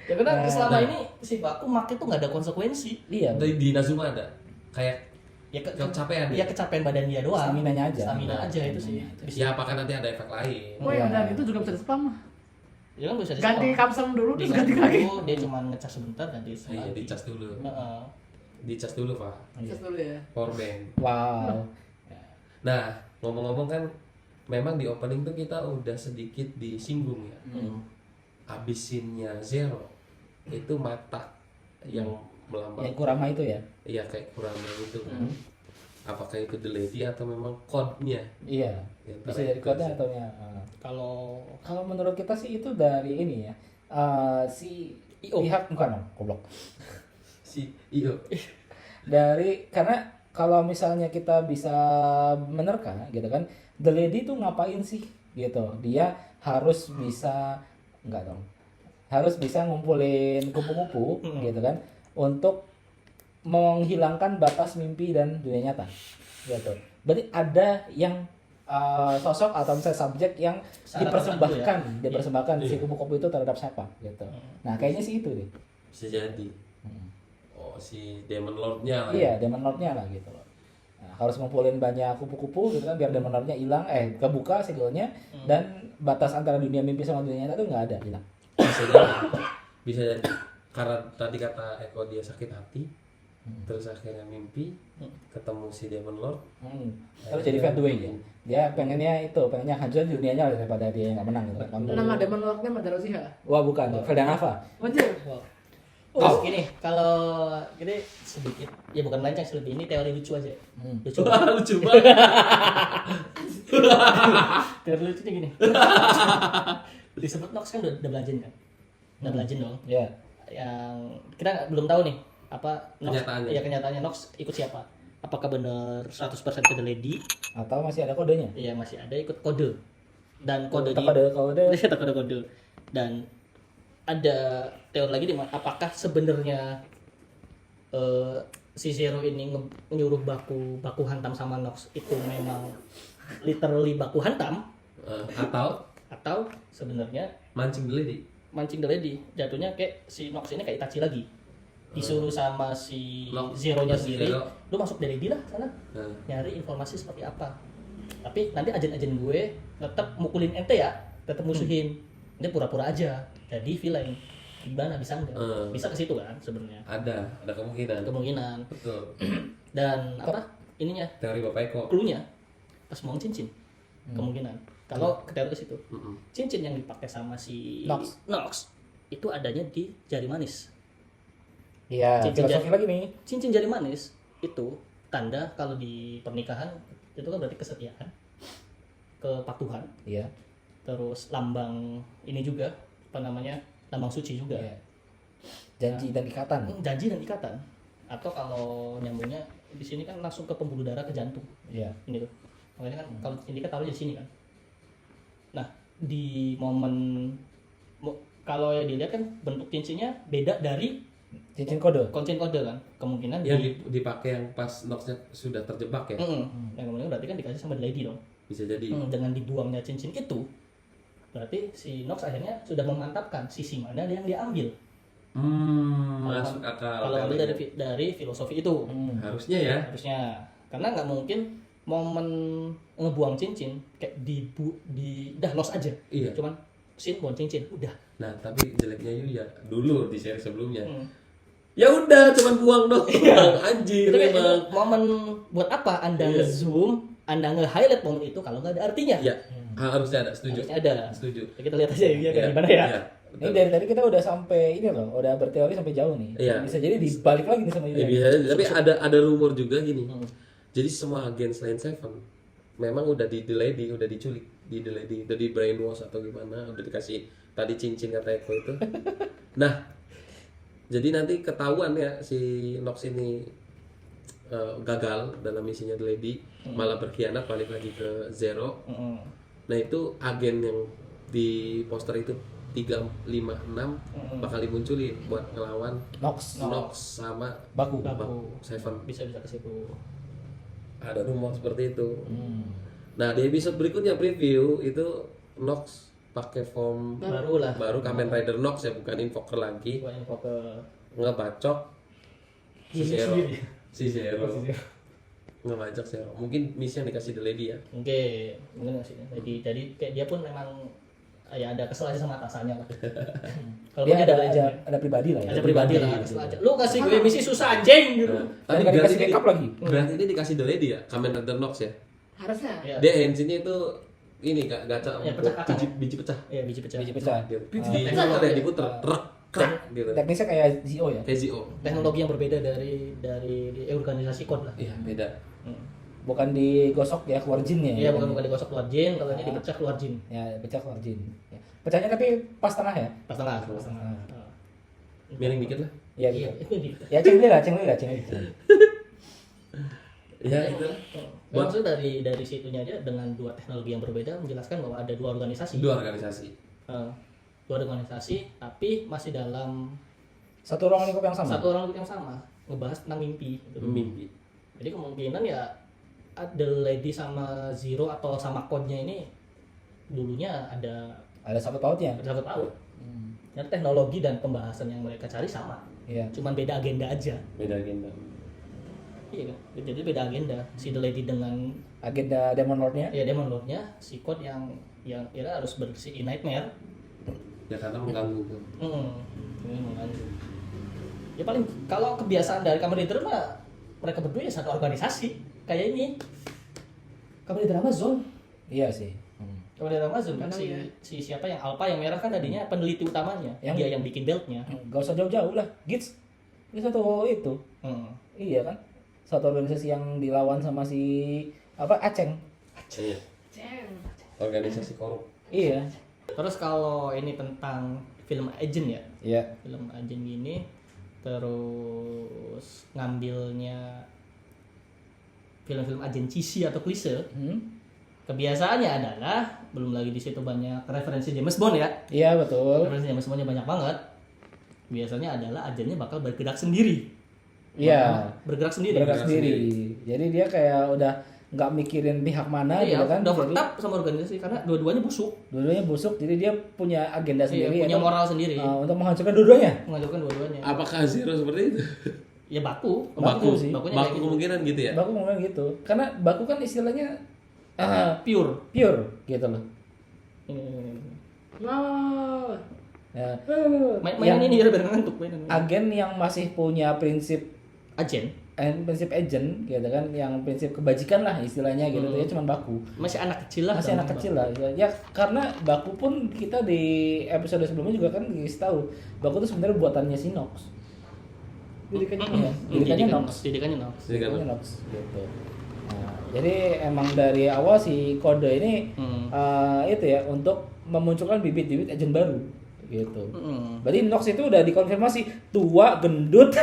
Ya karena selama ini si Baku make tuh nggak ada konsekuensi. Iya. Di Nazuma ada kayak Ya kecapean ya ya. kecapean badan dia doang. Stamina-nya aja. Stamina aja itu sih. Ya apakah nanti ada efek lain? Oh ya, dan itu juga bisa di spam. Ya kan bisa Ganti kapsel dulu terus ganti Diganti lagi. dulu, dia cuma ngecas sebentar ganti Iya, lagi. dicas dulu. Heeh. Dicas dulu, Pak. Terus dulu ya. Power bank. Wow. Nah, ngomong-ngomong kan memang di opening tuh kita udah sedikit disinggung ya. Abisinnya Zero itu mata yang melambang. Yang Kurama itu ya. Iya, kayak Kurama itu. Apakah itu The Lady atau memang code-nya? Iya. Ya, Bisa dari kode atau ya. Kalau menurut kita sih itu dari ini ya. Si IO. pihak bukan goblok. si Iyo. Karena kalau misalnya kita bisa menerka gitu kan, The Lady tuh ngapain sih gitu. Dia harus bisa harus bisa ngumpulin kupu-kupu gitu kan untuk menghilangkan batas mimpi dan dunia nyata gitu. Berarti ada yang sosok atau misalnya subjek yang dipersembahkan si kupu-kupu itu terhadap siapa gitu. Nah kayaknya sih itu deh. Bisa jadi. Oh, si Demon Lord-nya lah. Iya, Demon Lord-nya lah gitu loh. Nah, harus ngumpulin banyak kupu-kupu gitu kan biar Demon Lord-nya hilang, kebuka segelnya dan batas antara dunia mimpi sama dunia nyata tuh nggak ada, hilang. Bisa jadi. Bisa jadi. Karena tadi kata Eko dia sakit hati. Terus akhirnya mimpi ketemu si Demon Lord. Terus jadi fat way ya. Dia pengennya hancurin dunianya daripada dia nggak menang gitu. Nama Demon Lord-nya Madara Uchiha. Wah bukan, Veldanava. Anjir. Oh, gini, kalau gini sedikit, ya bukan melenceng selebih ini teori lucu aja. Lucu. Wah, lucu banget. Teori lucunya gini. Disebut Nox kan udah belajen kan? Udah belajen dong. Iya. Yang kita belum tahu nih apa Nox, Kenyataannya. ya kenyataannya Nox ikut siapa? Apakah benar 100% ke The Lady? Atau masih ada kodenya? Iya, masih ada ikut kode. Dan kode Kode. kode. Dan ada teori lagi di mana apakah sebenarnya si Zero ini menyuruh baku hantam sama Nox itu memang literally baku hantam atau sebenarnya Mancing The Lady. mancing The Lady, jatuhnya kayak si Nox ini kayak Itachi lagi disuruh sama si Nox, Zero-nya si sendiri, Zero. lu masuk The Lady lah sana nyari informasi seperti apa, tapi nanti agen-agen gue tetap mukulin ente ya, tetap musuhin, ini pura-pura aja jadi villain, gimana bisa enggak? Bisa ke situ kan sebenarnya, Ada kemungkinan. Betul. dan apa ininya Teori Bapak Eko. cluenya pas mau cincin kemungkinan kalau ke teori ke situ cincin yang dipakai sama si Nox itu adanya di jari manis. Iya, Cincin filosofi lagi nih. Cincin jari manis itu tanda kalau di pernikahan itu kan berarti kesetiaan, kepatuhan, Iya. terus lambang ini juga lambang suci juga. Iya. Janji dan ikatan. Janji dan ikatan. Atau kalau nyambungnya di sini kan langsung ke pembuluh darah ke jantung. Iya. Ini tuh. Makanya kan kalau ini kan taruh di sini kan. Nah, di momen kalau yang dilihat kan bentuk cincinnya beda dari Cincin kode. koncin kode kan. Kemungkinan Yang dipakai yang pas Nox-nya sudah terjebak ya. yang kemudian berarti kan dikasih sama The Lady dong. Bisa jadi. Dengan dibuangnya cincin itu, berarti si Nox akhirnya sudah memantapkan sisi mana yang dia ambil. Masuk akal. Kalau ambil dari filosofi itu, Harusnya ya. harusnya karena nggak mungkin momen ngebuang cincin kayak dah lost aja. Iya. Cuman buang cincin, udah. Nah, tapi jeleknya Yuya dulu di seri sebelumnya. Ya udah, cuman buang dong. Anjir Itu kayak memang. itu momen buat apa Anda nge-zoom, Anda nge-highlight momen itu kalau nggak ada artinya? Ya, harusnya ada, setuju. Harusnya ada. Setuju. Ya, kita lihat aja ya Iya, kayak gimana ya. iya, Ini betul. dari tadi kita udah sampai ini loh, udah berteori sampai jauh nih. Iya. Bisa jadi dibalik lagi nih sama Ya, Yuya. bisa aja. Tapi ada rumor juga gini. Jadi semua agen selain Seven memang udah di Lady, udah diculik di The Lady, udah di brainwash atau gimana, udah dikasih tadi cincin kata Eko itu. Nah, jadi nanti ketahuan ya si Nox ini gagal dalam misinya The Lady, malah berkhianat balik lagi ke Zero. Nah, itu agen yang di poster itu 3, 5, 6 bakal dimunculin buat ngelawan Nox. sama Baku. Seven. Bisa ke situ. Ada rumor seperti itu. Nah, di episode berikutnya preview itu Nox pakai form baru Kamen Rider Nox ya, bukan Invoker lagi. Buat info ke Ngebacok si Ini Zero. sendiri. Si Zero. Ngebacok Zero. Mungkin misi yang dikasih The Lady ya. Oke, mungkin nggak sih. Jadi kayak dia pun memang ya ada kesel aja sama atasannya lah. Kalau Dia ada ada pribadi lah ya. ada pribadi lah, kesel aja. Lu kasih gue misi susah anjing gitu. Tapi nggak berarti dikasih backup lagi. Berarti ini dikasih The Lady ya, Kamen Rider Nox ya. Harusnya. Ya. Dia engine-nya itu ini gacha Ya, pecah kakak. biji pecah. Iya, biji pecah. Biji pecah. Gitu. Diputer ya, diputer. Trek, krek gitu. Teknisnya kayak Zio ya. KZO. Teknologi yang berbeda dari organisasi kod lah. Iya, beda. Bukan digosok ya keluar jinnya. Iya, bukan digosok keluar jin, kalau ini dipecah keluar jin. Ya, pecah keluar jin. Ya. Pecahnya tapi pas tengah ya. Pas tengah. Miring dikit lah. Iya Iya, gitu. itu di. Ya ceng lah. Ya, itu lah. Maksudnya dari situnya aja dengan dua teknologi yang berbeda menjelaskan bahwa ada dua organisasi. Dua organisasi. Dua organisasi tapi masih dalam Satu ruang lingkup yang sama. satu orang yang sama, ngebahas tentang mimpi gitu. Mimpi. Jadi kemungkinan ya The Lady sama Zero atau sama Code-nya ini dulunya ada Ada satu pautnya. satu tahun. Jadi teknologi dan pembahasan yang mereka cari sama. Iya. Cuman beda agenda aja. Beda agenda. Iya kan? Jadi beda agenda. Si The Lady dengan Agenda Demon Lord-nya. ya Demon Lord-nya, si Code yang kira harus bersih Nightmare. Ya karena mengganggu. Ini mengganggu. Ya paling kalau kebiasaan dari Kamen Rider mah mereka berdua ya satu organisasi. Kayak ini Kamen Rider Amazon. Iya sih. Kamen Rider Amazon kan si siapa yang Alpha yang merah kan tadinya peneliti utamanya. Dia yang bikin beltnya. Gak usah jauh-jauh lah. Gits. Ini satu itu. Iya kan? Satu organisasi yang dilawan sama si Aceng. Iya. Organisasi korup. Iya. Terus kalau ini tentang film agent ya. Iya. Film agent gini terus ngambilnya film-film agen cheesy atau klise. Kebiasaannya adalah belum lagi di situ banyak referensi James Bond ya. Iya betul. Referensi James Bondnya banyak banget. Biasanya adalah agennya bakal bergerak sendiri. Iya. Bergerak sendiri. Bergerak sendiri. Jadi dia kayak udah nggak mikirin pihak mana Iya, gitu kan. udah Jadi fucked up sama organisasi karena dua-duanya busuk. dua-duanya busuk. Jadi dia punya agenda Iya, sendiri. punya yaitu, moral sendiri. untuk menghancurkan dua-duanya. Menghancurkan dua-duanya. Apakah Zero seperti itu? Ya baku. Baku sih. Bakunya Baku kayak gitu. kemungkinan gitu ya. Baku ngomong gitu. Karena baku kan istilahnya Pure. pure gitu loh. Nah, Ya, Mainan ini biar ngantuk mainan. agen yang masih punya prinsip Agen. prinsip agent gitu kan, yang prinsip kebajikan lah istilahnya gitu ya, cuman baku. Masih anak kecil lah. Masih anak kecil lah. Ya karena baku pun kita di episode sebelumnya juga kan dikasih tahu baku itu sebenarnya buatannya si Nox. didikannya Didikannya Nox. Didikannya Nox. Didikannya Nox gitu. Nah, jadi emang dari awal si kode ini itu ya untuk memunculkan bibit-bibit agent baru. gitu. Mm. Berarti Nox itu udah dikonfirmasi tua, gendut.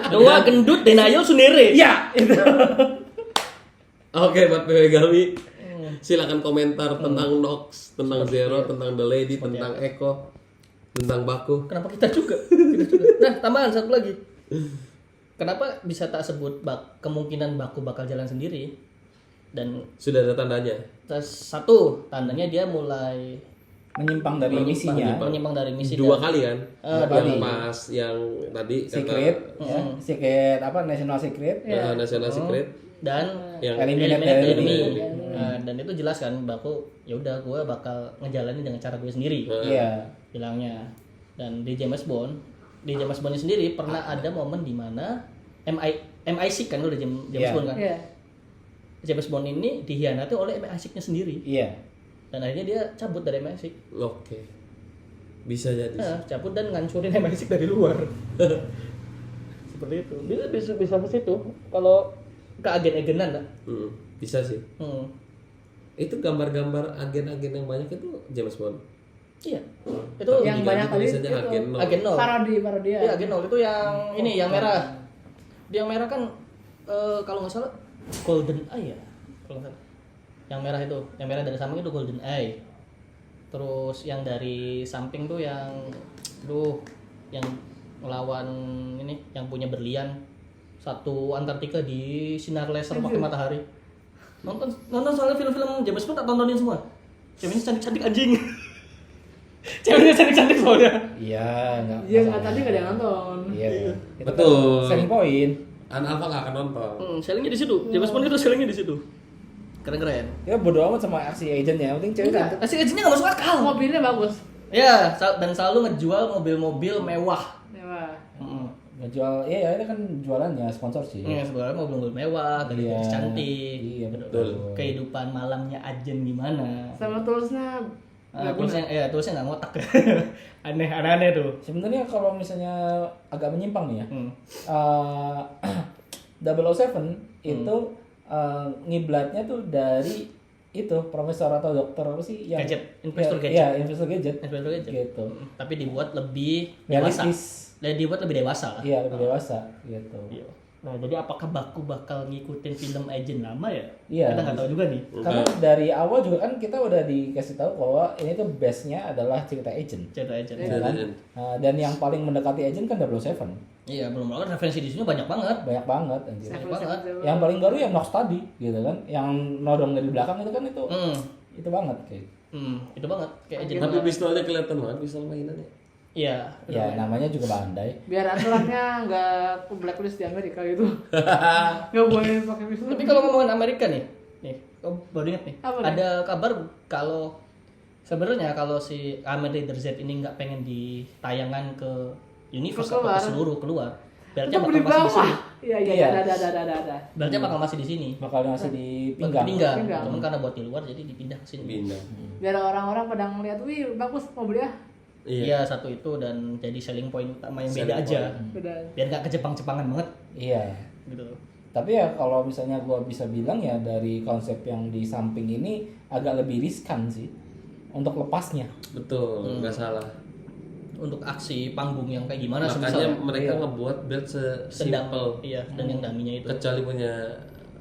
Dua gendut denial sendiri. Ya, itu. Oke, buat PW Gawi, silakan komentar tentang Nox, tentang Zero, tentang The Lady, tentang Eko, tentang Baku. Kenapa kita juga? Kita juga. Nah, tambahan satu lagi. Kenapa bisa tak sebut kemungkinan Baku bakal jalan sendiri? Dan Sudah ada tandanya. satu, tandanya dia mulai Menyimpang dari misinya. menyimpang dari misi. Dua dan- kali kan? Dua Yang kali. pas yang tadi Secret, ya. Secret apa? National Secret. National Secret dan yang Eliminate Eliminate enemy. enemy. Nah, dan itu jelas kan Baku ya udah gue bakal ngejalanin dengan cara gue sendiri. Iya. Bilangnya. Dan di James Bond sendiri pernah ada momen di mana MI6 kan udah James Iya. Bond kan. Iya. James Bond ini dihianati oleh MI6-nya sendiri. Iya. Dan akhirnya dia cabut dari MI6. Oke. Bisa jadi. Cabut dan ngancurin MI6 dari luar. Seperti itu. Bisa ke situ. Kalau ke agen-agenan lah. Bisa sih. Itu gambar-gambar agen-agen yang banyak itu James Bond. Iya. Itu Tapi yang diganti banyak kali tulisannya itu agen 0. agen 0. Parodi ya. Iya, agen 0 itu yang ini yang merah. Yang merah kan kalau nggak salah Golden Eye ya. Kalau nggak salah. Yang merah itu, yang merah dari samping itu Golden Eye. Terus yang dari samping tuh yang yang melawan ini yang punya berlian satu Antartika di sinar laser pakai matahari. Nonton soalnya film-film James Bond tak tontonin semua. Ceweknya cantik-cantik anjing. Ceweknya cantik-cantik soalnya. Iya, enggak. Iya, nggak tadi nggak ada yang nonton. Iya. Itu kan Betul. selling point. An Alpha nggak akan nonton. Sellingnya di situ. James Bond itu sellingnya di situ. Keren-keren. Ya bodo amat sama si agentnya, yang penting cewek Enggak, cantik. si agentnya nggak masuk akal. Mobilnya bagus. Ya, dan selalu ngejual mobil-mobil mewah. Ya, Ngejual, iya itu kan jualannya sponsor sih. Iya, sebenarnya mobil-mobil mewah, gadis cantik. Iya Betul. Kehidupan malamnya Ajen gimana? sama toolsnya Tulisnya nggak ngotak. Aneh tuh. Sebenarnya kalau misalnya agak menyimpang nih ya, Hmm. 007 itu ngiblatnya tuh dari itu profesor atau dokter apa sih yang Gadget, Investor Gadget. Iya, investor gadget. Investor Gadget. Gitu. Tapi dibuat lebih dewasa. Realistis. Dibuat lebih dewasa lah. Iya, lebih dewasa gitu. Iya. Nah, jadi apakah Baku bakal ngikutin film Agent lama ya? Iya. Kita nggak tahu juga nih. Karena dari awal juga kan kita udah dikasih tahu bahwa ini tuh base-nya adalah cerita agent. Cerita Agent. Ya kan? Agent. Nah, dan yang paling mendekati agent kan 007. Iya, belum lagi referensi di sini banyak banget. Banyak banget anjir. Banyak banget. Yang paling baru yang Nox tadi gitu kan. Yang nodong dari belakang itu kan itu banget kayak. Itu banget kayak Agent. Tapi pistolnya kelihatan banget pistol mainannya. Iya. Ya namanya juga Bandai. biar aturannya nggak ke blacklist di Amerika gitu. Nggak boleh pakai pistol. Tapi kalau ngomongin Amerika nih, baru inget nih. Apa nih? Ada kabar kalau sebenarnya kalau si Kamen Rider Z ini nggak pengen ditayangkan ke universe atau ke seluruh keluar, berarti Tetap bakal di masih di bawah. sini. Iya, Iya. ada. Berarti bakal masih di sini. Bakal masih dipinggang. Pinggang. Pinggang. Cuman karena buat di luar jadi dipindah ke sini. Pindah. Biar orang-orang pada ngeliat, wih bagus mau beli ya. Iya, satu itu dan jadi selling point utama yang beda Selling aja. Beda. Biar nggak kejepang-jepangan banget Iya. gitu. Tapi ya kalau misalnya gua bisa bilang ya dari konsep yang di samping ini agak lebih riskan sih untuk lepasnya. Betul, nggak salah. Untuk aksi panggung yang kayak gimana Makanya semisal mereka Iya. ngebuat build sedang sesimpel. iya dan yang daminya itu Kecuali punya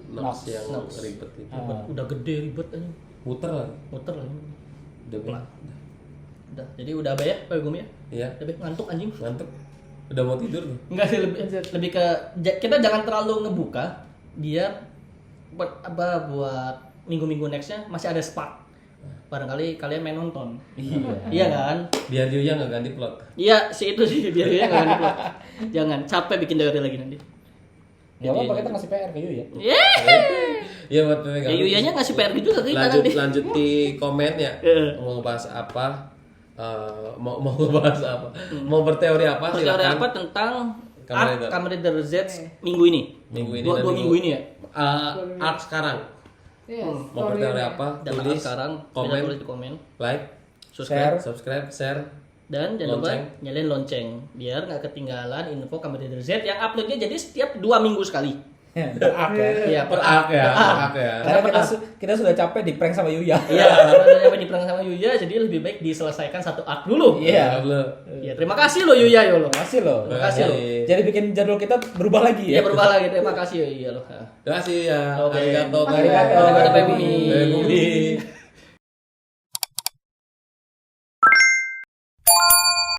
Nox. Nox yang Nox. ribet itu. udah gede ribet aja. Muter lah. Muter lah. Udah Pelan. Udah. Jadi udah ya, Pak Gumi ya? Iya. Udah Be, ngantuk anjing. Ngantuk. Udah mau tidur tuh. Enggak sih lebih ke kita jangan terlalu ngebuka biar buat minggu-minggu nextnya masih ada spark. Barangkali kalian main nonton. Iya kan? Biar Yuya nggak ganti plot. Iya, sih itu sih biar dia enggak diplot. Jangan capek bikin teori lagi nanti. Ya apa kita ngasih PR ke Yu ya. Iya buat pemegang. Ya Yuyanya ngasih PR juga ke kita lanjut nanti. lanjut di komen ya. Iya. Mau ngebahas apa? Mau ngebahas apa? Mau berteori apa? Teori Silakan. apa tentang Kamen Rider. Kamen Rider Z minggu ini? Minggu ini Dua dan minggu ini ya? Art sekarang. Iya. Mau berteori apa? Dan Tulis sekarang komen, tulis di komen, like, subscribe, subscribe, share. dan jangan lupa Lonceng. nyalain lonceng biar nggak ketinggalan info Kamen Rider Z yang uploadnya jadi setiap 2 minggu sekali. Berak ya. Iya, Perak ya, perak ya. Karena kita sudah capek di prank sama Yuya. Iya, karena udah sampai diperang sama Yuya, jadi lebih baik diselesaikan satu arc dulu. Iya. Iya, terima kasih lo Yuya yo lo. Terima kasih loh. Terima kasih loh. Jadi bikin jadwal kita berubah lagi Iya, ya. berubah lagi. Terima kasih yo Yuya lo. Terima kasih ya. Oke. Arigato. Arigato. Arigato, Pak Bumi. Bumi.